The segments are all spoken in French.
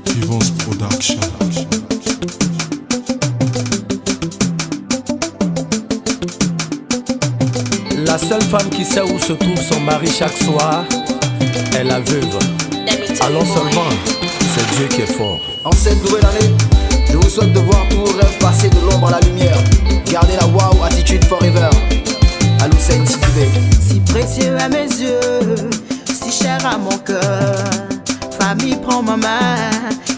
Vivance Production. La seule femme qui sait où se trouve son mari chaque soir est la veuve. Alors seulement, c'est Dieu qui est fort. En cette nouvelle année, je vous souhaite de voir tous vos rêves passer de l'ombre à la lumière. Gardez la wow attitude forever. Aloussène Sidibé. Si précieux à mes yeux, si cher à mon cœur, famille prends ma main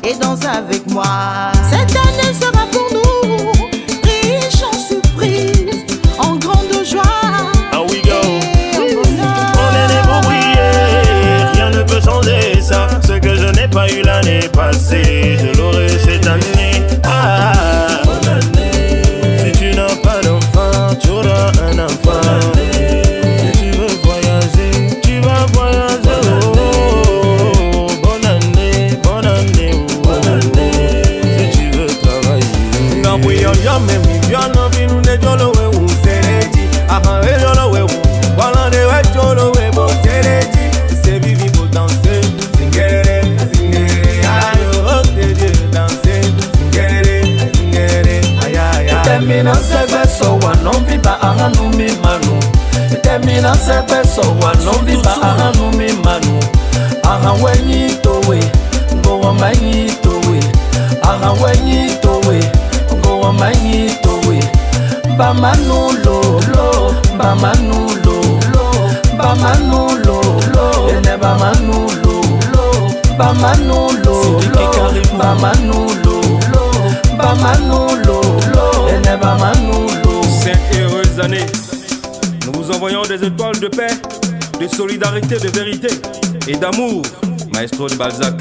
et danse avec moi. Cette année sera pour nous riche en surprises, en grande joie. Here we go. On est né pour briller, rien ne peut changer ça. Ce que je n'ai pas eu l'année passée, je l'aurai cette année. Ah, bonne année. Si tu n'as pas d'enfant, tu auras un enfant. Si tu veux voyager, tu vas voyager. Oh, bonne année, bonne année, oh, bonne année. Si tu veux travailler. Nga bouillon jamais mi bien envie nous ne jolo we ou sereji. Aha we jolo we ou. Wala de we jolo we bo sereji. C'est vivi pour danser. Singere, singere, ayo oteje danser. Singere, singere, ayaya. Termina sebe so wa non viva ahanu mi manu. Termina sebe so wa non viva ahanu mi manu. Aha wenyi towe, go wa manyi towe. Aha wenyi towe, go wa manyi towe. Ba manu lo lo, ba manu lo lo, ba manu lo lo, ene ba manu lo lo, ba manu lo lo, ba manu lo lo, ba manu lo lo, ene ba manu lo. 5 heureuses années. Nous vous envoyons des étoiles de paix, de solidarité, de vérité et d'amour. Maestro de Balzac.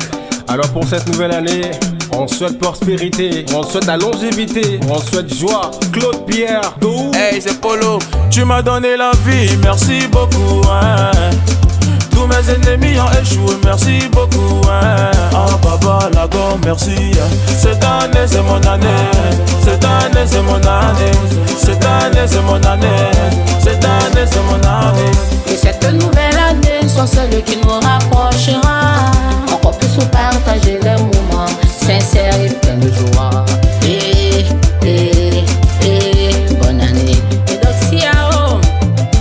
Alors pour cette nouvelle année, on souhaite prospérité, on souhaite la longévité, on souhaite joie. Claude Pierre, Dou. Hey, c'est Polo, tu m'as donné la vie, merci beaucoup, hein. Tous mes ennemis ont échoué, merci beaucoup, hein. Ah, Baba Lago, merci, hein. Cette année c'est mon année, cette année c'est mon année, cette année c'est mon année, cette année c'est mon année. Et cette nouvelle année soit celle qui nous rapprochera, encore plus pour partager les moments sincères et pleins de joie. Bonne année. Et donc si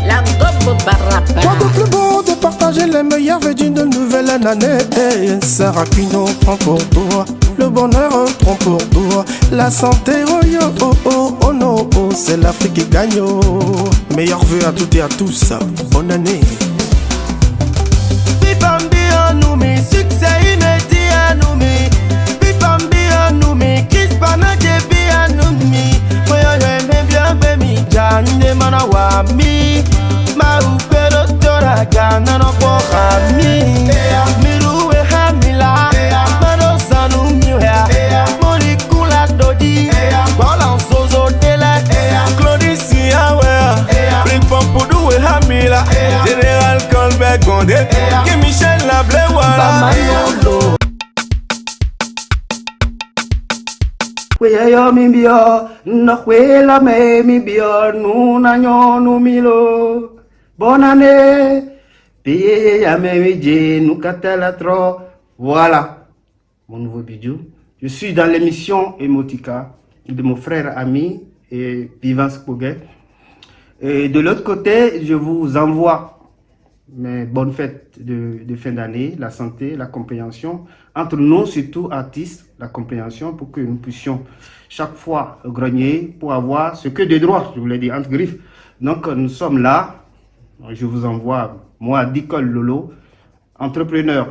la gobe barapa. Quoi de plus beau de partager les meilleurs vœux d'une nouvelle année. Sarah Pino prend pour toi, le bonheur prend pour toi, la santé oh yo oh oh oh no oh, c'est l'Afrique qui gagne oh. Meilleurs vœux à toutes et à tous, bonne année. Pipambi Anoumi, succès immédiat Anoumi. Pipambi Anoumi, Crispana Kebi Anoumi. Moya j'aime bien Bemi, Jane Manawami. Ma upero tora gana no kohami. Miru e hamila, mano sanu miuha. Mori kula dodi, bolan sozo dela. Claudici Awa, Bring Pompidou et Hamila, Général Colbert Gondé, et Michel Lablé, voilà. Weyo mimbio, nokwela me mimbio, nuna nyonu milo. Bonne année, payé ya mémidje, nous katela trop. Voilà, mon nouveau bijou. Je suis dans l'émission Emotika de mon frère ami et Vivance Poguet. Et de l'autre côté, je vous envoie mes bonnes fêtes de fin d'année, la santé, la compréhension. Entre nous, surtout artistes, la compréhension pour que nous puissions chaque fois grogner pour avoir ce que des droits, je vous l'ai dit, entre griffes. Donc nous sommes là. Je vous envoie, moi, Dicole Lolo, entrepreneur,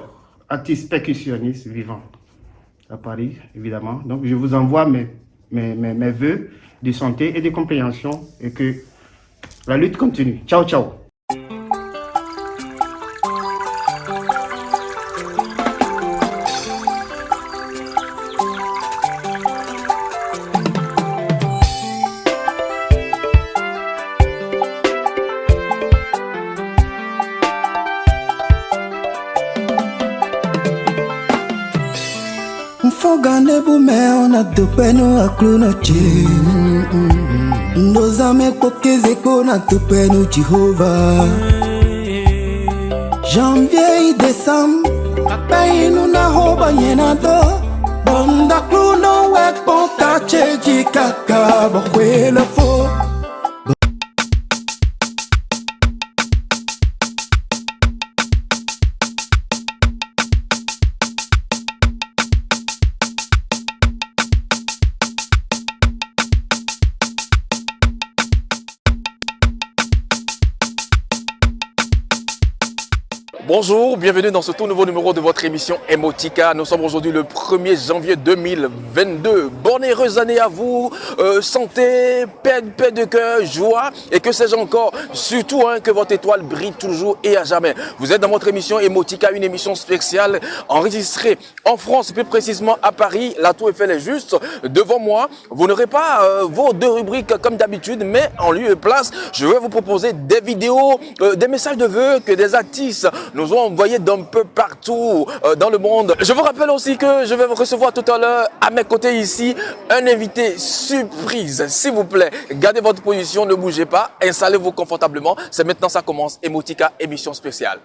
artiste percussionniste vivant à Paris, évidemment. Donc je vous envoie mes vœux de santé et de compréhension et que la lutte continue. Ciao, ciao. Fogane bume ona tupenu akluna chi. Ndozame kokeze kona tupenu Jehovah. Janvier et décembre, paye nous na hoba nyenado. na kluno wek ponta cheji kaka bohwe le fo. Bonjour, bienvenue dans ce tout nouveau numéro de votre émission Emotica. Nous sommes aujourd'hui le 1er janvier 2022. Bonne et heureuse année à vous, santé, paix de cœur, joie et que sais-je encore. Surtout que votre étoile brille toujours et à jamais. Vous êtes dans votre émission Emotica, une émission spéciale enregistrée en France, plus précisément à Paris. La Tour Eiffel est juste devant moi. Vous n'aurez pas vos deux rubriques comme d'habitude, mais en lieu et place, je vais vous proposer des vidéos, des messages de vœux que des artistes nous ont envoyé d'un peu partout dans le monde. Je vous rappelle aussi que je vais recevoir tout à l'heure à mes côtés ici un invité surprise. S'il vous plaît, gardez votre position, ne bougez pas, installez-vous confortablement. C'est maintenant, ça commence. Emotica, émission spéciale.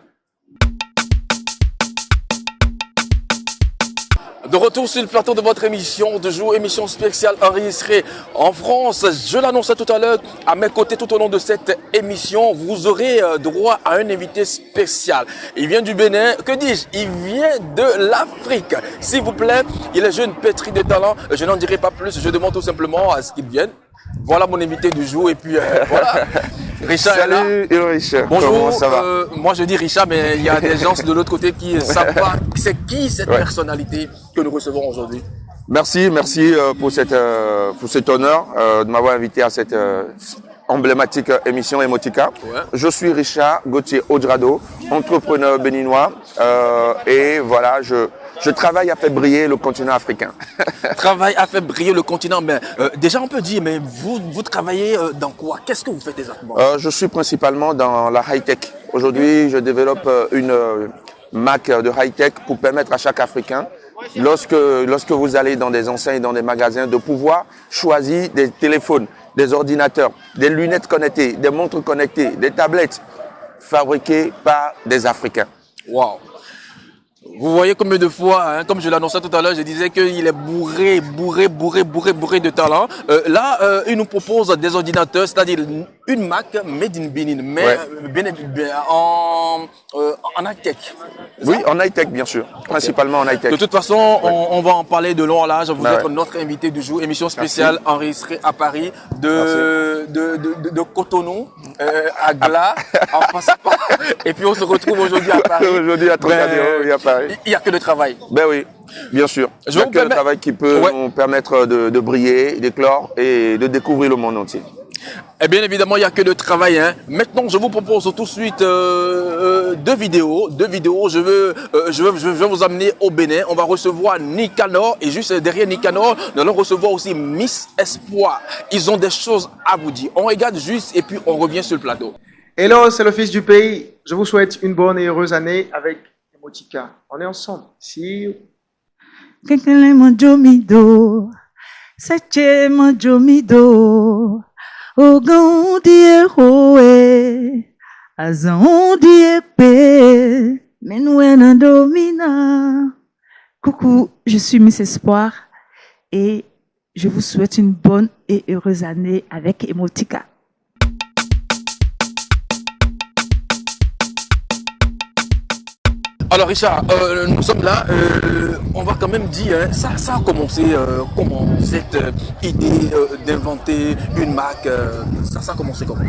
De retour sur le plateau de votre émission de jour, émission spéciale enregistrée en France. Je l'annonçais tout à l'heure, à mes côtés tout au long de cette émission, vous aurez droit à un invité spécial. Il vient du Bénin, que dis-je? Il vient de l'Afrique. S'il vous plaît, il est jeune, pétri de talent. Je n'en dirai pas plus, je demande tout simplement à ce qu'il vienne. Voilà mon invité du jour et puis voilà. Richard Salut, est là. Richard. Bonjour, comment ça va? Moi je dis Richard, mais il y a des gens de l'autre côté qui ne savent pas c'est qui cette personnalité que nous recevons aujourd'hui. Merci pour cet honneur de m'avoir invité à cette emblématique émission Emotica. Ouais. Je suis Richard Gauthier Odrado, entrepreneur béninois et voilà, je travaille à faire briller le continent africain. Travail à faire briller le continent, mais déjà on peut dire, mais vous travaillez dans quoi? Qu'est-ce que vous faites exactement? Je suis principalement dans la high-tech. Aujourd'hui, je développe une marque de high-tech pour permettre à chaque Africain, lorsque vous allez dans des enseignes, dans des magasins, de pouvoir choisir des téléphones, des ordinateurs, des lunettes connectées, des montres connectées, des tablettes fabriquées par des Africains. Waouh! Vous voyez combien de fois, comme je l'annonçais tout à l'heure, je disais qu'il est bourré de talent. Là, il nous propose des ordinateurs, c'est-à-dire une Mac made in Benin, mais en high-tech. Oui, en high-tech, bien sûr. Principalement en high-tech. De toute façon, on va en parler de long en large. Vous êtes notre invité du jour. Émission spéciale enregistrée à Paris, de Cotonou à Gla, en passant par... Et puis on se retrouve aujourd'hui à Paris. Aujourd'hui à Trocadéro, à Paris. Il n'y a que le travail. Ben oui, bien sûr. Il n'y a que le travail qui peut nous permettre de briller, d'éclore et de découvrir le monde entier. Et bien évidemment, il n'y a que le travail. Maintenant, je vous propose tout de suite deux vidéos. Je vais vous amener au Bénin. On va recevoir Nicanor et juste derrière Nicanor, nous allons recevoir aussi Miss Espoir. Ils ont des choses à vous dire. On regarde juste et puis on revient sur le plateau. Hello, c'est le fils du pays. Je vous souhaite une bonne et heureuse année avec Emotica. On est ensemble. See you. Kekele mojomido, seche mojomido, ogon die hoe, azan die pe, menouena domina. Coucou, je suis Miss Espoir et je vous souhaite une bonne et heureuse année avec Emotica. Alors Richard, nous sommes là, on va quand même dire, ça a commencé comment cette idée d'inventer une marque, ça a commencé comment?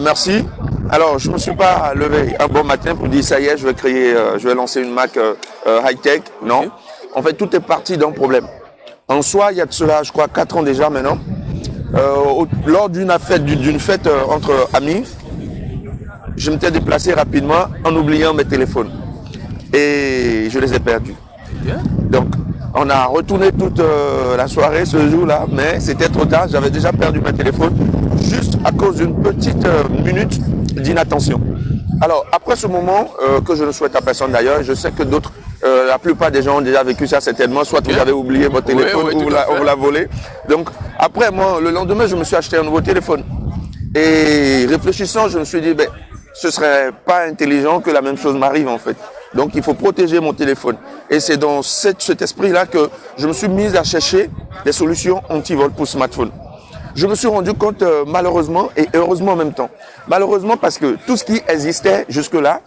Merci. Alors je ne me suis pas levé un bon matin pour dire ça y est, je vais lancer une marque high-tech, non. Okay. En fait tout est parti d'un problème. En soi, il y a de cela, je crois, 4 ans déjà maintenant, lors d'une fête entre amis, je m'étais déplacé rapidement en oubliant mes téléphones. Et je les ai perdus. Donc, on a retourné toute la soirée ce jour-là, mais c'était trop tard. J'avais déjà perdu mon téléphone juste à cause d'une petite minute d'inattention. Alors, après ce moment, que je ne souhaite à personne d'ailleurs, je sais que d'autres, la plupart des gens ont déjà vécu ça certainement. Soit vous avez oublié votre téléphone ou on vous l'a volé. Donc, après, moi, le lendemain, je me suis acheté un nouveau téléphone. Et réfléchissant, je me suis dit, ben, ce serait pas intelligent que la même chose m'arrive en fait. Donc il faut protéger mon téléphone. Et c'est dans cet esprit-là que je me suis mis à chercher des solutions anti-vol pour smartphone. Je me suis rendu compte malheureusement et heureusement en même temps. Malheureusement parce que tout ce qui existait jusque-là,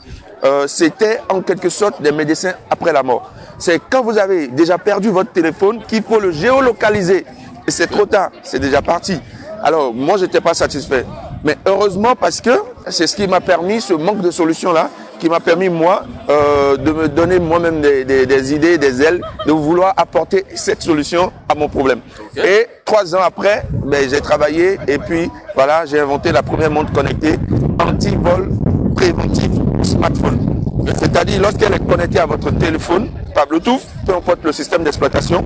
c'était en quelque sorte des médecins après la mort. C'est quand vous avez déjà perdu votre téléphone qu'il faut le géolocaliser. Et c'est trop tard, c'est déjà parti. Alors moi, je n'étais pas satisfait. Mais heureusement parce que c'est ce qui m'a permis, ce manque de solution-là, qui m'a permis moi de me donner moi-même des idées, des ailes, de vouloir apporter cette solution à mon problème. Okay. Et 3 ans après, j'ai travaillé et puis voilà, j'ai inventé la première montre connectée anti-vol préventif smartphone. C'est-à-dire lorsqu'elle est connectée à votre téléphone par Bluetooth, peu importe le système d'exploitation,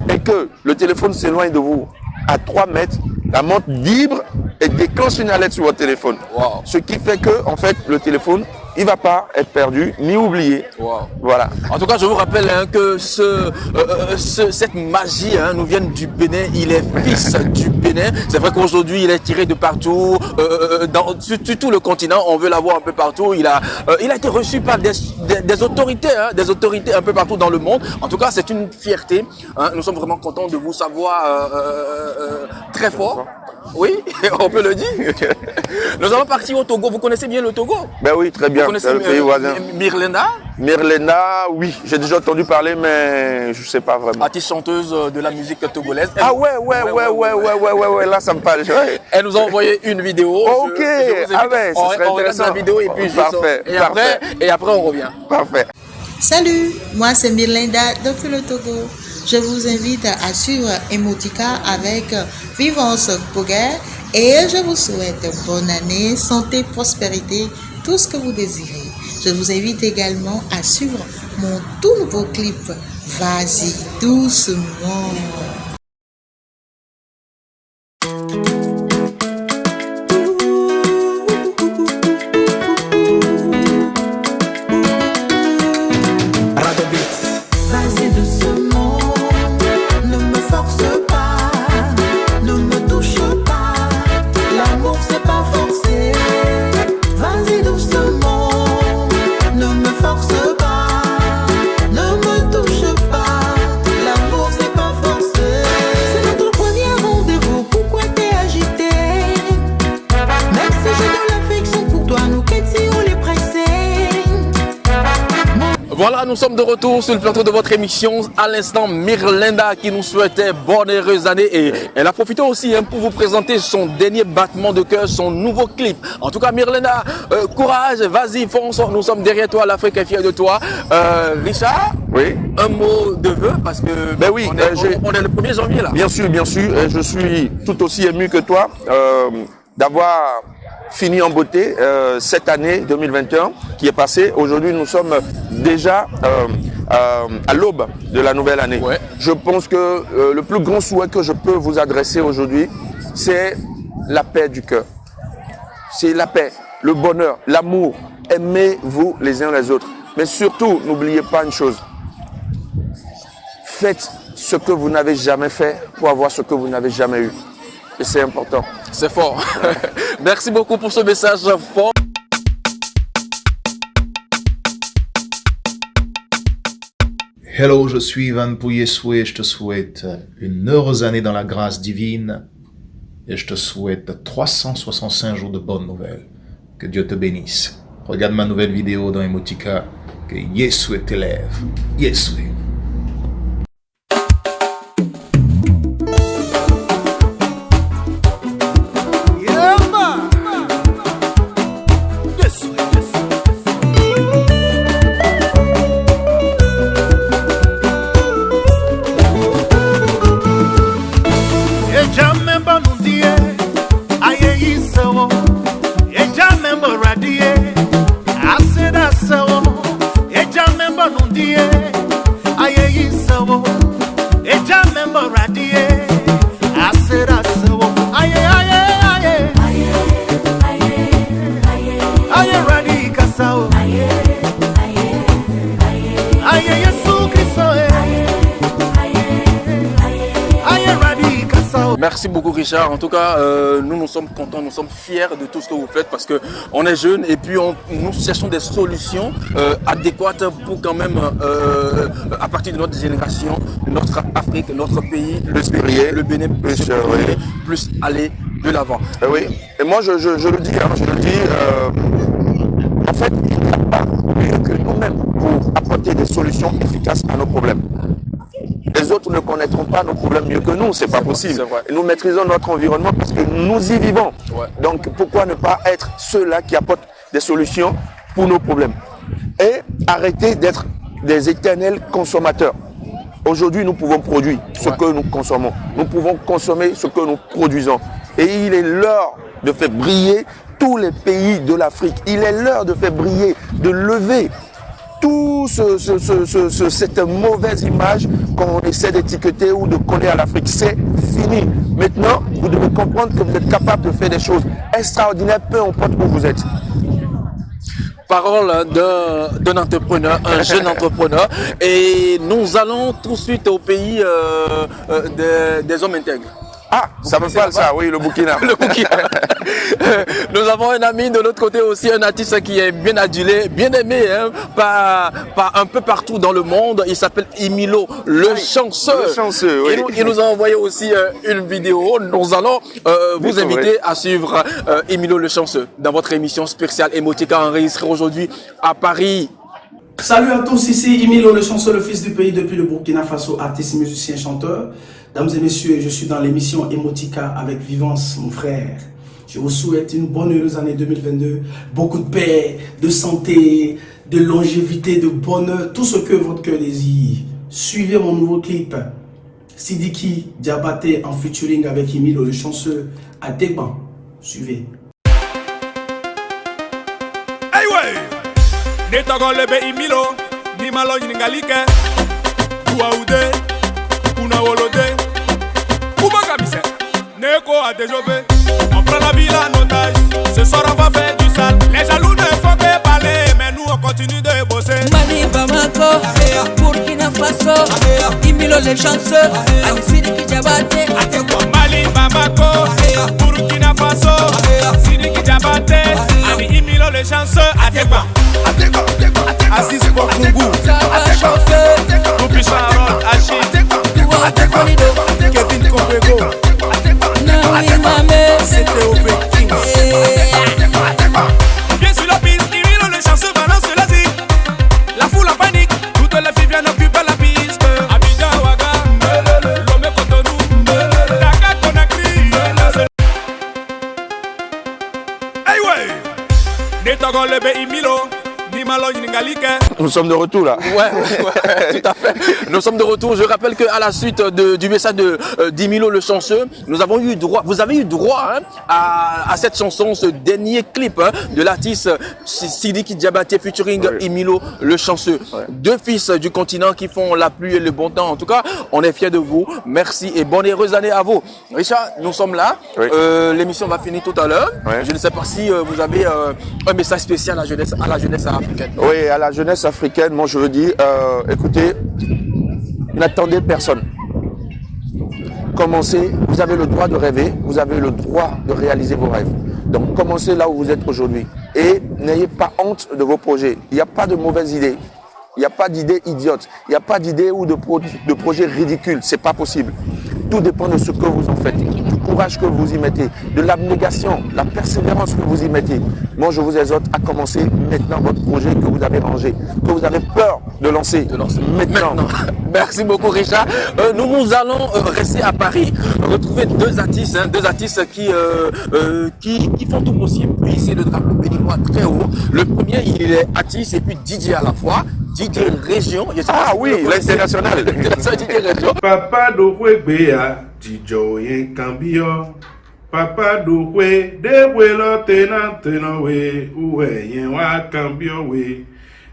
et que le téléphone s'éloigne de vous à 3 mètres, la montre vibre et déclenche une alerte sur votre téléphone. Wow. Ce qui fait que en fait, le téléphone, il ne va pas être perdu ni oublié. Wow. Voilà. En tout cas, je vous rappelle que cette magie nous vient du Bénin. Il est fils du Bénin. C'est vrai qu'aujourd'hui, il est tiré de partout. Sur tout le continent, on veut l'avoir un peu partout. Il a été reçu par des autorités, des autorités un peu partout dans le monde. En tout cas, c'est une fierté. Nous sommes vraiment contents de vous savoir très fort. Oui, on peut le dire. Nous allons partir au Togo. Vous connaissez bien le Togo? Ben oui, très bien. Vous connaissez le pays voisin. Mirlenda? Mirlenda, oui. J'ai déjà entendu parler, mais je ne sais pas vraiment. Artiste chanteuse de la musique togolaise. Ah ouais. Là, ça me parle. Ouais. Elle nous a envoyé une vidéo. Ok. On regarde la vidéo et puis parfait. Et après, on revient. Parfait. Salut, moi c'est Mirlenda depuis le Togo. Je vous invite à suivre Emotika avec Vivance Poguer et je vous souhaite bonne année, santé, prospérité, tout ce que vous désirez. Je vous invite également à suivre mon tout nouveau clip Vas-y doucement. Voilà, nous sommes de retour sur le plateau de votre émission. À l'instant, Mirlenda qui nous souhaitait bonne et heureuse année. Et elle a profité aussi pour vous présenter son dernier battement de cœur, son nouveau clip. En tout cas, Mirlenda, courage, vas-y, fonce. Nous sommes derrière toi, l'Afrique est fière de toi. Richard, oui. Un mot de vœu parce que oui, on est le 1er janvier là. Bien sûr. Je suis tout aussi ému que toi d'avoir fini en beauté cette année 2021 qui est passée. Aujourd'hui, nous sommes déjà à l'aube de la nouvelle année. Ouais. Je pense que le plus grand souhait que je peux vous adresser aujourd'hui, c'est la paix du cœur. C'est la paix, le bonheur, l'amour. Aimez-vous les uns les autres. Mais surtout, n'oubliez pas une chose. Faites ce que vous n'avez jamais fait pour avoir ce que vous n'avez jamais eu. Et c'est important. C'est fort. Merci beaucoup pour ce message fort. Hello, je suis Ivan Pouillesoué et je te souhaite une heureuse année dans la grâce divine et je te souhaite 365 jours de bonnes nouvelles. Que Dieu te bénisse. Regarde ma nouvelle vidéo dans Emotika. Que Yesoué t'élève. Yesoué. Merci beaucoup Richard. En tout cas, nous sommes contents, nous sommes fiers de tout ce que vous faites parce qu'on est jeunes et puis nous cherchons des solutions adéquates pour quand même, à partir de notre génération, notre Afrique, notre pays, le Bénin, plus aller de l'avant. Oui, et moi je le dis, en fait, il n'y a pas mieux que nous-mêmes pour apporter des solutions efficaces à nos problèmes. Les autres ne connaîtront pas nos problèmes mieux que nous, c'est pas possible. Nous maîtrisons notre environnement parce que nous y vivons. Donc pourquoi ne pas être ceux-là qui apportent des solutions pour nos problèmes et arrêter d'être des éternels consommateurs. Aujourd'hui, nous pouvons produire ce que nous consommons. Nous pouvons consommer ce que nous produisons. Et il est l'heure de faire briller tous les pays de l'Afrique. Il est l'heure de faire briller, de lever tout cette mauvaise image qu'on essaie d'étiqueter ou de coller à l'Afrique. C'est fini. Maintenant, vous devez comprendre que vous êtes capable de faire des choses extraordinaires, peu importe où vous êtes. Parole d'un entrepreneur, un jeune entrepreneur. Et nous allons tout de suite au pays des hommes intègres. Ah, ça me parle ça, oui, le Burkina. Le Burkina. Nous avons un ami de l'autre côté aussi, un artiste qui est bien adulé, bien aimé par un peu partout dans le monde. Il s'appelle Emilo, le chanceux. Le chanceux, oui. Il nous a envoyé aussi une vidéo. Nous allons vous inviter à suivre Emilo, le chanceux, dans votre émission spéciale Emotica enregistrée aujourd'hui à Paris. Salut à tous, ici Emilo, le chanceux, le fils du pays depuis le Burkina Faso, artiste, musicien, chanteur. Dames et messieurs, je suis dans l'émission Emotica avec Vivance, mon frère. Je vous souhaite une bonne heureuse année 2022, beaucoup de paix, de santé, de longévité, de bonheur, tout ce que votre cœur désire. Suivez mon nouveau clip, Sidiki Diabaté en featuring avec Emilo, le chanceux, à Degban. Suivez. Hey ouais, Netogo lebe Emilo, ni malo yingalike, Ouaoude, Unawolode, Ubagamise, Neko a déjobé. On prend la ville en otage, ce soir on va faire du sale. Les jaloux ne font que parler, mais nous on continue de bosser. Mali Bamako, Burkina Faso, Emilo le chanceux, Sidiki Diabaté, Mali Bamako, Burkina Faso, Sidiki Diabaté, Emilo le chanceux, Ategba, Assis pour Kungu, nous puissons avoir Achille, Kevin Kobrego. C'était au Pékin. Viens sur la piste, Emilo le chanceux balance la zik. La foule en panique, toutes les filles viennent occuper la piste. Abidjan, Ouaga, Lomé, Cotonou, Dakar, Conakry. Hey ouais, Netogo lebe Emilo. Nous sommes de retour là. Ouais, tout à fait. Nous sommes de retour. Je rappelle qu'à la suite du message d'Emilo le chanceux, nous avons eu droit, vous avez eu droit à cette chanson, ce dernier clip de l'artiste Sidiki Diabaté featuring Emilo le chanceux. Deux fils du continent qui font la pluie et le bon temps. En tout cas, on est fiers de vous. Merci et bonne et heureuse année à vous. Richard, nous sommes là. L'émission va finir tout à l'heure. Je ne sais pas si vous avez un message spécial à la jeunesse africaine. Oui, à la jeunesse africaine, moi je veux dire, écoutez, n'attendez personne. Commencez, vous avez le droit de rêver, vous avez le droit de réaliser vos rêves. Donc commencez là où vous êtes aujourd'hui et n'ayez pas honte de vos projets. Il n'y a pas de mauvaises idées, il n'y a pas d'idées idiotes, il n'y a pas d'idées ou de projets ridicules, c'est pas possible. Tout dépend de ce que vous en faites, du courage que vous y mettez, de l'abnégation, la persévérance que vous y mettez. Moi, je vous exhorte à commencer maintenant votre projet que vous avez rangé, que vous avez peur de lancer. Maintenant. Merci beaucoup, Richard. Nous allons rester à Paris, retrouver deux artistes qui font tout possible pour hisser le drapeau béninois très haut. Le premier, il est artiste et puis DJ à la fois. DJ Région. Ah oui, l'international. DJ Région. Papa Doué Béa, DJ Yen Cambio. Papa Doué, Dewé lo tenant we, oué yen wa Cambio we.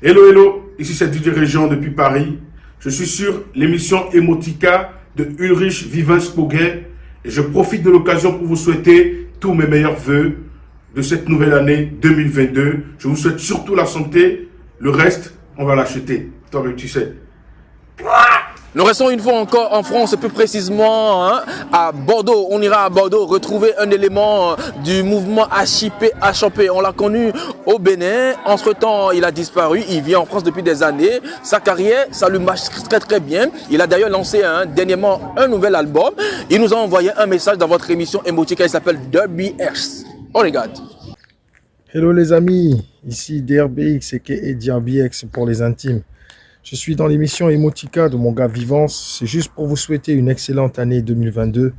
Hello, hello, ici c'est DJ Région depuis Paris. Je suis sur l'émission Emotica de Ulrich Vivance Poguet et je profite de l'occasion pour vous souhaiter tous mes meilleurs vœux de cette nouvelle année 2022. Je vous souhaite surtout la santé, le reste, on va l'acheter. Toi-même, tu sais. Nous restons une fois encore en France, plus précisément à Bordeaux. On ira à Bordeaux retrouver un élément du mouvement HIP. On l'a connu au Bénin. Entre-temps, il a disparu. Il vit en France depuis des années. Sa carrière, ça lui marche très très bien. Il a d'ailleurs lancé dernièrement un nouvel album. Il nous a envoyé un message dans votre émission Emotica. Il s'appelle DRBX. On regarde. Hello les amis, ici DRBX et DRBX pour les intimes. Je suis dans l'émission Emotica de mon gars Vivance. C'est juste pour vous souhaiter une excellente année 2022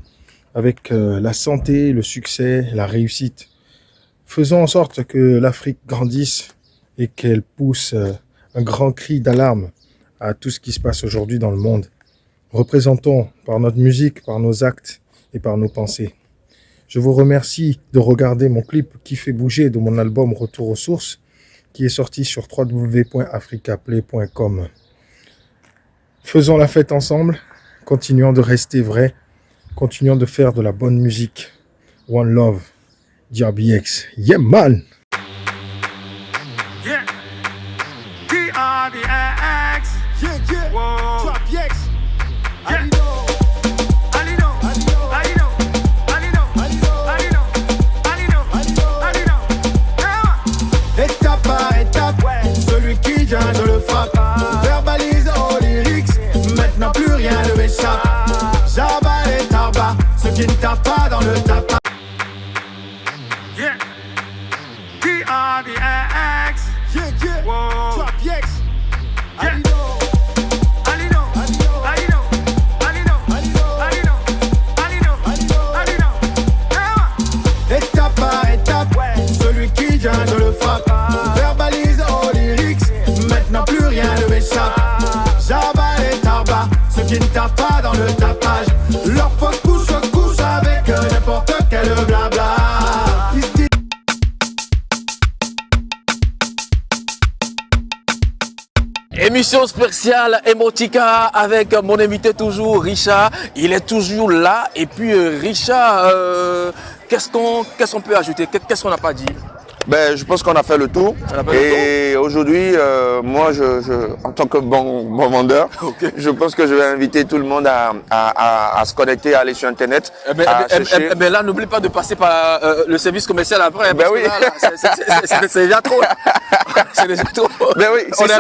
avec la santé, le succès, la réussite. Faisons en sorte que l'Afrique grandisse et qu'elle pousse un grand cri d'alarme à tout ce qui se passe aujourd'hui dans le monde. Représentons par notre musique, par nos actes et par nos pensées. Je vous remercie de regarder mon clip qui fait bouger de mon album Retour aux sources qui est sorti sur www.africaplay.com. Faisons la fête ensemble, continuons de rester vrais, continuons de faire de la bonne musique. One Love, DRBX, yeah man! Yeah, DRBX, yeah, whoa, DRBX, yeah. Étape par étape, celui qui vient de le frappe. Verbalise aux lyrics, maintenant plus rien ne m'échappe. J'abats les tarbas, ceux qui ne tapent pas dans le tapas. Yeah, DRBX, yeah, whoa, DRBX, yeah. Étape par étape, celui qui vient de le frappe. Verbalise aux lyrics, maintenant plus rien ne m'échappe. J'abats les tarbas, ceux qui ne tapent pas dans le tapage. Leur fausse couche avec n'importe quel blabla. Émission spéciale Emotica avec mon invité toujours, Richard. Il est toujours là. Et puis Richard, qu'est-ce qu'on peut ajouter? Qu'est-ce qu'on n'a pas dit? Ben, je pense qu'on a fait le tour. Et aujourd'hui, moi, en tant que bon vendeur, je pense que je vais inviter tout le monde à se connecter, à aller sur Internet. Ben là, n'oublie pas de passer par le service commercial après. Ben oui. C'est déjà trop. C'est déjà trop. Ben oui, on est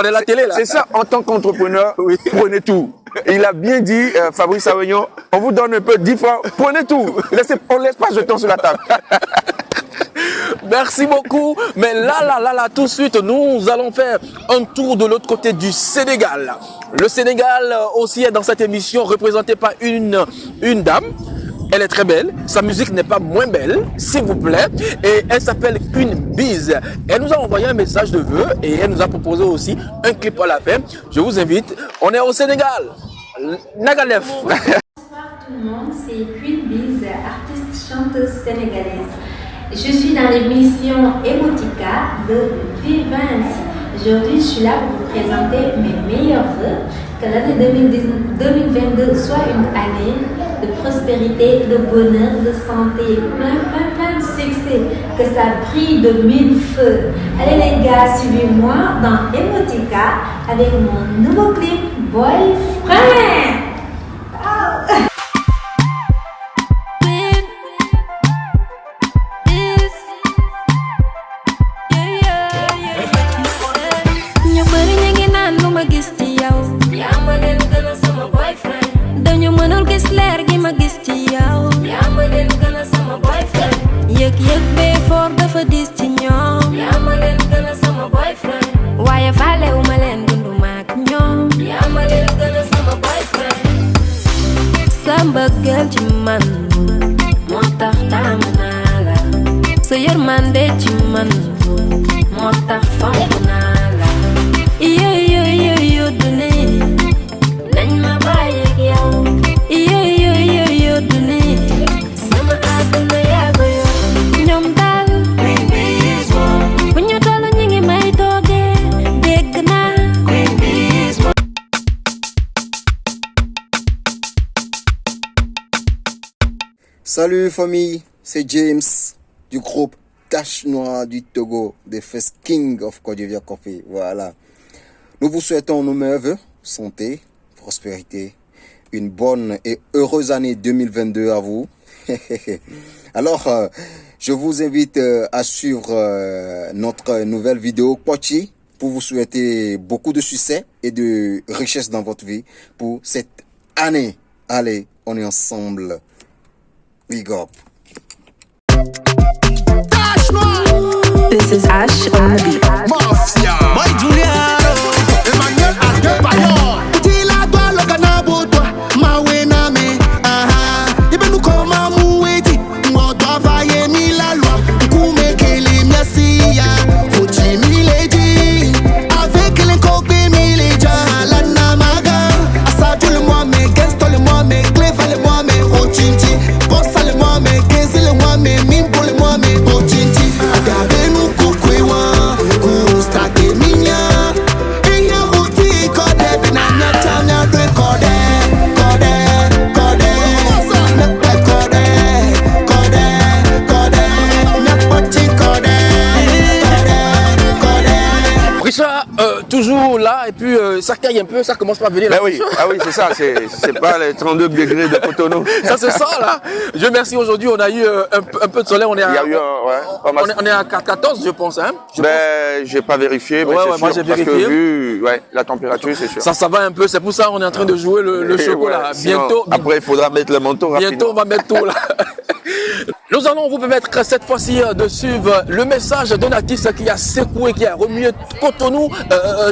à la télé là. C'est ça, en tant qu'entrepreneur, prenez tout. Il a bien dit, Fabrice Avignon, on vous donne un peu 10 francs, prenez tout. On ne laisse pas jeter sur la table. Merci beaucoup. Mais là, tout de suite, nous allons faire un tour de l'autre côté du Sénégal. Le Sénégal aussi est dans cette émission représenté par une dame. Elle est très belle. Sa musique n'est pas moins belle, s'il vous plaît. Et elle s'appelle Queen Biz. Elle nous a envoyé un message de vœux et elle nous a proposé aussi un clip à la fin. Je vous invite. On est au Sénégal. Nagalef. Bonsoir tout le monde, c'est Queen Biz, artiste chanteuse sénégalaise. Je suis dans l'émission Emotica de Vivance. Aujourd'hui, je suis là pour vous présenter mes meilleurs vœux. Que l'année 2022 soit une année de prospérité, de bonheur, de santé, plein de succès. Que ça brille de mille feux. Allez les gars, suivez-moi dans Emotica avec mon nouveau clip Boyfriend. mbëggeel ci man moo tax taamu naa la sa yërmande ci man moo tax fonk naa la yo dune nañ ma bàyyi ak yow yo dune sama àdduna yaa ko yor ñoom daal bu ñu toll ñu ngi may toogee dégg naa Salut famille, c'est James du groupe Tache Noire du Togo, des First King of Côte d'Ivoire Coffee. Voilà. Nous vous souhaitons nos meilleurs vœux, santé, prospérité. Une bonne et heureuse année 2022 à vous. Alors, je vous invite à suivre notre nouvelle vidéo Pochi pour vous souhaiter beaucoup de succès et de richesse dans votre vie pour cette année. Allez, on est ensemble. Big up. This is Ash on the beat. Mafia. Boy Juliano. Emmanuel Adebayor. Tila dwa logana bodwa. Mawena me. Ibenu koma muweti. Mwadwa vaye milalwa. Kume kele miasiya. Ochi miledi. Avec les coquets mileja. La namaga. Asadu le moi me. Gesto le moi me. Cleva le moi me. Ochinchi. Bossa le moi me. Kezi le moi me. Mimbo le moi me. Ochinchi. Agabe nu kukwewa. Kustate minya. Eya huti kode. Binanya tamya dwe kode. Kode. Kode. Nepe kode. Kode. Kode. Nepochi kode. Richard, toujours là, et puis ça caille un peu, ça commence par venir. Ben oui, ah oui, c'est ça, c'est pas les 32 degrés de Cotonou. Ça se sent là. Je remercie aujourd'hui, on a eu un peu de soleil, on est à, Il y a eu on est à 14 je pense. Hein, j'ai pas vérifié, mais Ouais, c'est ouais, moi sûr, j'ai parce vérifié. que vu la température, c'est sûr. Ça va un peu, c'est pour ça qu'on est en train de jouer le Et chocolat. ouais, sinon, Bientôt, après, il faudra mettre le manteau rapidement. bientôt on va mettre tout là. Nous allons vous permettre cette fois-ci de suivre le message d'un artiste qui a secoué, qui a remué Cotonou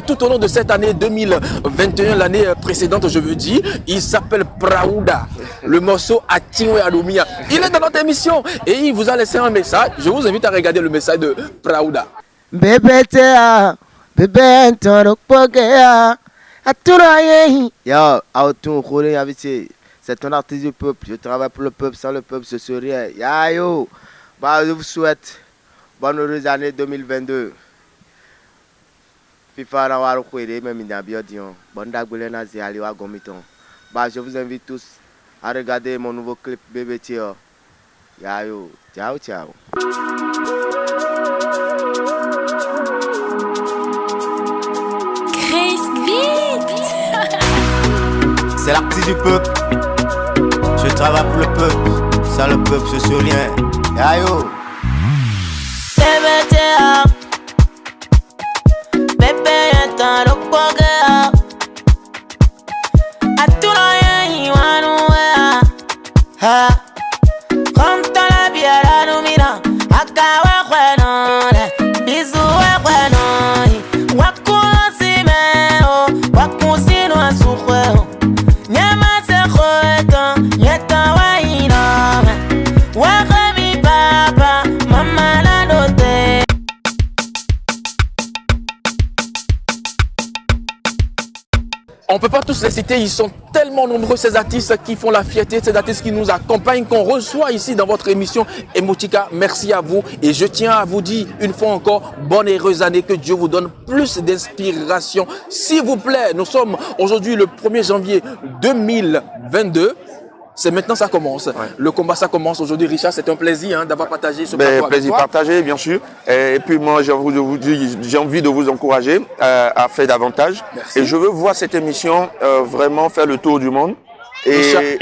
tout au long de cette année 2021, l'année précédente je veux dire. Il s'appelle Praouda, le morceau Atingwe Alumia. Il est dans notre émission et il vous a laissé un message. Je vous invite à regarder le message de Praouda. Bébé tea, bébé toro pogea, aturaye. Yo, auto roulé avec c'est un artiste du peuple. Je travaille pour le peuple, sans le peuple, ce serait rien. Ya yo, bah je vous souhaite bonne heureuse année 2022. FIFA na waru kwede même in abiodion. Bonne dagbele na ziali wa gomiton. Bah je vous invite tous à regarder mon nouveau clip Bébé tea. Ya yo, ciao ciao. Chris Beat. C'est l'artiste du peuple. Je travaille pour le peuple. Sans le peuple, je suis rien. Ayo. Bébé tea, bébé yataro pogea, atuna yiwanu wea, ha, konta la biara numina, akawa kwenole, bizu kwenole, wakusime o, wakusino asukwe, nyama se khoeta, nyeta waina, wakami papa, mama la dote. On peut pas tous les citer, ils sont tellement nombreux ces artistes qui font la fierté, ces artistes qui nous accompagnent, qu'on reçoit ici dans votre émission Emotika. Merci à vous et je tiens à vous dire une fois encore, bonne et heureuse année, que Dieu vous donne plus d'inspiration. S'il vous plaît, nous sommes aujourd'hui le 1er janvier 2022. C'est maintenant ça commence. Le combat ça commence aujourd'hui. Richard, c'est un plaisir d'avoir partagé ce plateau avec Plaisir toi. partagé, bien sûr. Et puis moi, j'ai envie de vous encourager à faire davantage. Merci. Et je veux voir cette émission vraiment faire le tour du monde.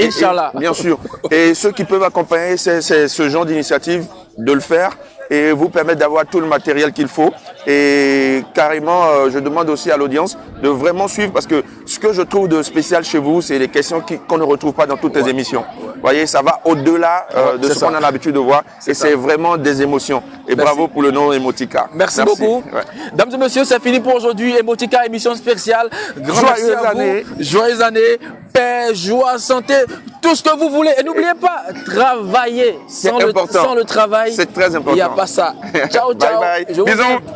Inch'Allah. Bien sûr. Et ceux qui peuvent accompagner ce genre d'initiative, de le faire et vous permettre d'avoir tout le matériel qu'il faut. Et carrément, je demande aussi à l'audience de vraiment suivre, parce que ce que je trouve de spécial chez vous, c'est les questions qu'on ne retrouve pas dans toutes les émissions. Vous voyez, ça va au-delà de ce qu'on a l'habitude de voir. Et c'est vraiment des émotions. Et bravo pour le nom Emotika. Merci beaucoup. Ouais. Dames et messieurs, c'est fini pour aujourd'hui. Emotika, émission spéciale. Joyeuse année. Joyeuse année. Paix, joie, santé, tout ce que vous voulez. Et n'oubliez pas, travailler. Sans le travail, c'est très important. il n'y a pas ça. Ciao, ciao. Bye bye. Je vous Bisous. aime.